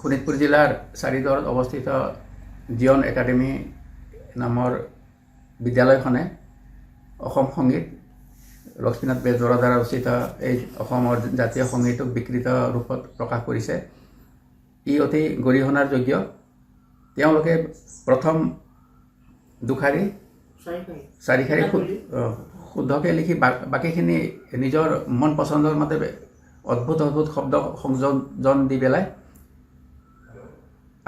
শোণিতপুৰ জিলাৰ চাৰিদৰত অৱস্থিত জিয়ন একাডেমি নামৰ বিদ্যালয়খনে অসম সংগীত লক্ষ্মীনাথ বেজবৰুৱাৰ দ্বাৰা ৰচিত এই অসমৰ জাতীয় সংগীতক বিকৃত ৰূপত প্ৰকাশ কৰিছে। ই অতি গৰিহণাৰ যোগ্য। তেওঁলোকে প্ৰথম দুখাৰী চাৰিখাৰী শুদ্ধকৈ লিখি বাকীখিনি নিজৰ মন পচন্দৰ মতে অদ্ভুত অদ্ভুত শব্দ সংযোজন দি পেলাই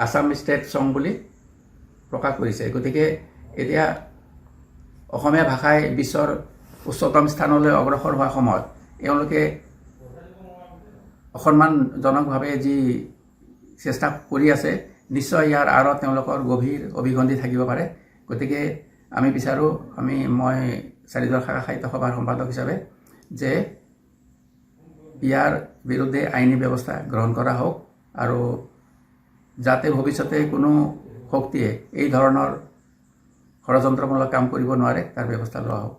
আছাম ষ্টেট ছং বুলি প্ৰকাশ কৰিছে। গতিকে এতিয়া অসমীয়া ভাষাই বিশ্বৰ উচ্চতম স্থানলৈ অগ্ৰসৰ হোৱাৰ সময়ত এওঁলোকে অসন্মানজনকভাৱে যি চেষ্টা কৰি আছে, নিশ্চয় ইয়াৰ আঁৰত তেওঁলোকৰ গভীৰ অভিগন্ধি থাকিব পাৰে। গতিকে আমি বিচাৰোঁ, মই চাৰিদৰ শাখা সাহিত্য সভাৰ সম্পাদক হিচাপে, যে ইয়াৰ বিৰুদ্ধে আইনী ব্যৱস্থা গ্ৰহণ কৰা হওক আৰু যাতে ভৱিষ্যতে কোনো শক্তিয়ে এই ধৰণৰ ষড়যন্ত্ৰমূলক কাম কৰিব নোৱাৰে তাৰ ব্যৱস্থা লোৱা হওক।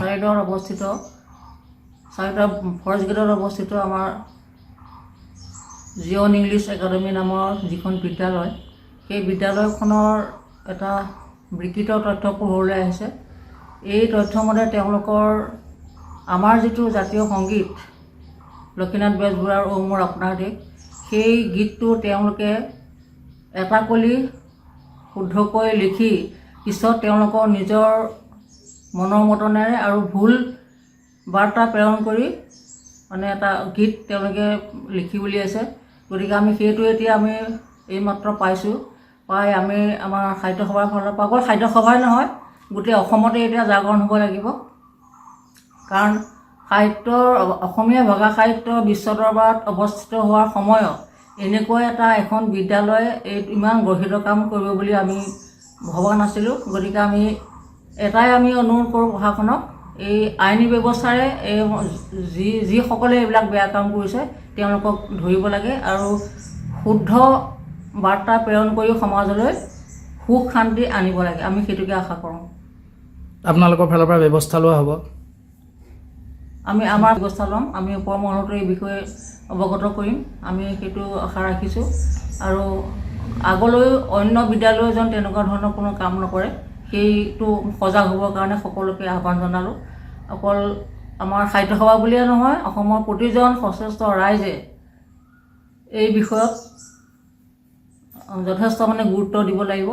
চাৰিদৰ অৱস্থিত ফৰেষ্ট গেটত অৱস্থিত আমাৰ জিয়ন ইংলিছ একাডেমি নামৰ যিখন বিদ্যালয়, সেই বিদ্যালয়খনৰ এটা বিকৃত তথ্য পোহৰলৈ আহিছে। এই তথ্যমতে তেওঁলোকৰ আমাৰ যিটো জাতীয় সংগীত লক্ষ্মীনাথ বেজবৰুৱাৰ ঔ মোৰ আপোনাৰ দেশ, সেই গীতটো তেওঁলোকে এটা কলি শুদ্ধকৈ লিখি পিছত তেওঁলোকৰ নিজৰ মনৰ মতনেৰে আৰু ভুল বাৰ্তা প্ৰেৰণ কৰি এটা গীত তেওঁলোকে লিখি উলিয়াইছে। গতিকে আমি সেইটো এতিয়া এইমাত্ৰ পাইছোঁ। পাই আমাৰ সাহিত্য সভাৰ ফালৰ পৰা, অকল সাহিত্য সভাই নহয়, গোটেই অসমতে এতিয়া জাগৰণ হ'ব লাগিব। কাৰণ অসমীয়া ভাষা সাহিত্য বিশ্ব দৰবাৰত অৱস্থিত হোৱাৰ সময়ত এনেকুৱা এখন বিদ্যালয়ে ইমান গৰ্হিত কাম কৰিব বুলি আমি ভবা নাছিলোঁ। গতিকে আমি অনুৰোধ কৰোঁ প্ৰশাসনক, এই আইনী ব্যৱস্থাৰে যিসকলে এইবিলাক বেয়া কাম কৰিছে তেওঁলোকক ধৰিব লাগে আৰু শুদ্ধ বাৰ্তা প্ৰেৰণ কৰি সমাজলৈ সুখ শান্তি আনিব লাগে। আমি সেইটোকে আশা কৰোঁ। আপোনালোকৰ ফালৰ পৰা ব্যৱস্থা লোৱা হ'ব? আমাৰ ব্যৱস্থা ল'ম। আমি ওপৰ মহলতো এই বিষয়ে অৱগত কৰিম। আমি সেইটো আশা ৰাখিছোঁ। আৰু আগলৈ অন্য বিদ্যালয় যেন তেনেকুৱা ধৰণৰ কোনো কাম নকৰে, সেইটো সজাগ হ'বৰ কাৰণে সকলোকে আহ্বান জনালোঁ। অকল আমাৰ সাহিত্য সভা বুলিয়ে নহয়, অসমৰ প্ৰতিজন সচেষ্ট ৰাইজে এই বিষয়ত যথেষ্ট গুৰুত্ব দিব লাগিব।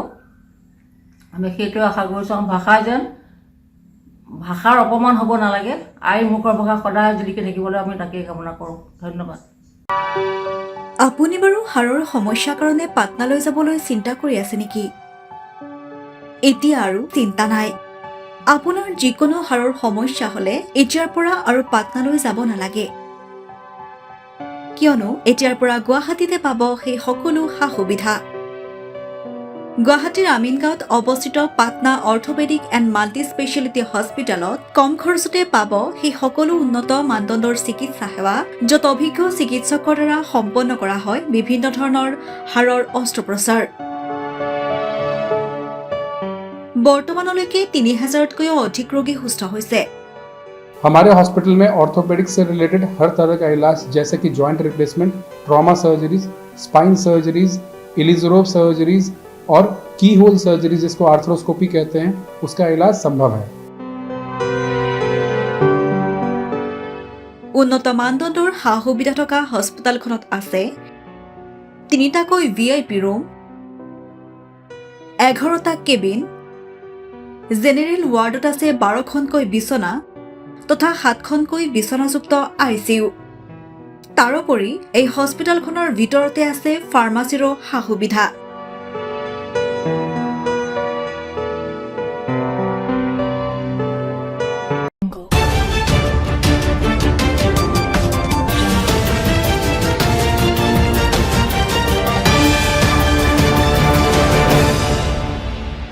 আমি সেইটোৱে আশা কৰিছোঁ। ভাষাৰ অপমান হ'ব নালাগে। মুখৰ ভাষা সদায় জিলিকি থাকিবলৈ আমি তাকেই কামনা কৰোঁ। ধন্যবাদ। আপুনি বাৰু হাড়ৰ সমস্যাৰ কাৰণে পাটনালৈ যাবলৈ চিন্তা কৰি আছে নেকি? এতিয়া আৰু চিন্তা নাই। আপোনাৰ যিকোনো হাড়ৰ সমস্যা হ'লে এতিয়াৰ পৰা আৰু পাটনালৈ যাব নালাগে, কিয়নো এতিয়াৰ পৰা গুৱাহাটীতে পাব সেই সকলো সা সুবিধা। গুৱাহাটীৰ আমিনগাঁৱত অৱস্থিত Patna orthopaedic and multi speciality হস্পিটেলত কম খৰচতে পাব সেই সকলো উন্নত মানদণ্ডৰ চিকিৎসা সেৱা, য'ত অভিজ্ঞ চিকিৎসকৰ দ্বাৰা সম্পন্ন কৰা হয় বিভিন্ন ধৰণৰ হাড়ৰ অস্ত্ৰোপচাৰ। বৰ্তমানলৈকে ৩,০০০তকৈও অধিক ৰোগী সুস্থ হৈছে। हमारे हॉस्पिटल में ऑर्थोपेडिक्स से रिलेटेड हर तरह का इलाज, जैसे कि joint replacement, trauma surgeries, spine surgeries, Ilizarov surgeries और की होल सर्जरी जिसको आर्थ्रोस्कोपी कहते हैं, उसका इलाज संभव है। উন্নত মানদণ্ডৰ সা সুবিধা থকা হস্পিটেলখনত আছে ৩টাকৈ VIP ৰুম, 11টা কেবিন, জেনেৰেল ৱাৰ্ডত আছে 12খনকৈ বিচনা তথা 7খনকৈ বিচনাযুক্ত ICU। তাৰোপৰি এই হস্পিটেলখনৰ ভিতৰতে আছে ফাৰ্মাচীৰো সা সুবিধা।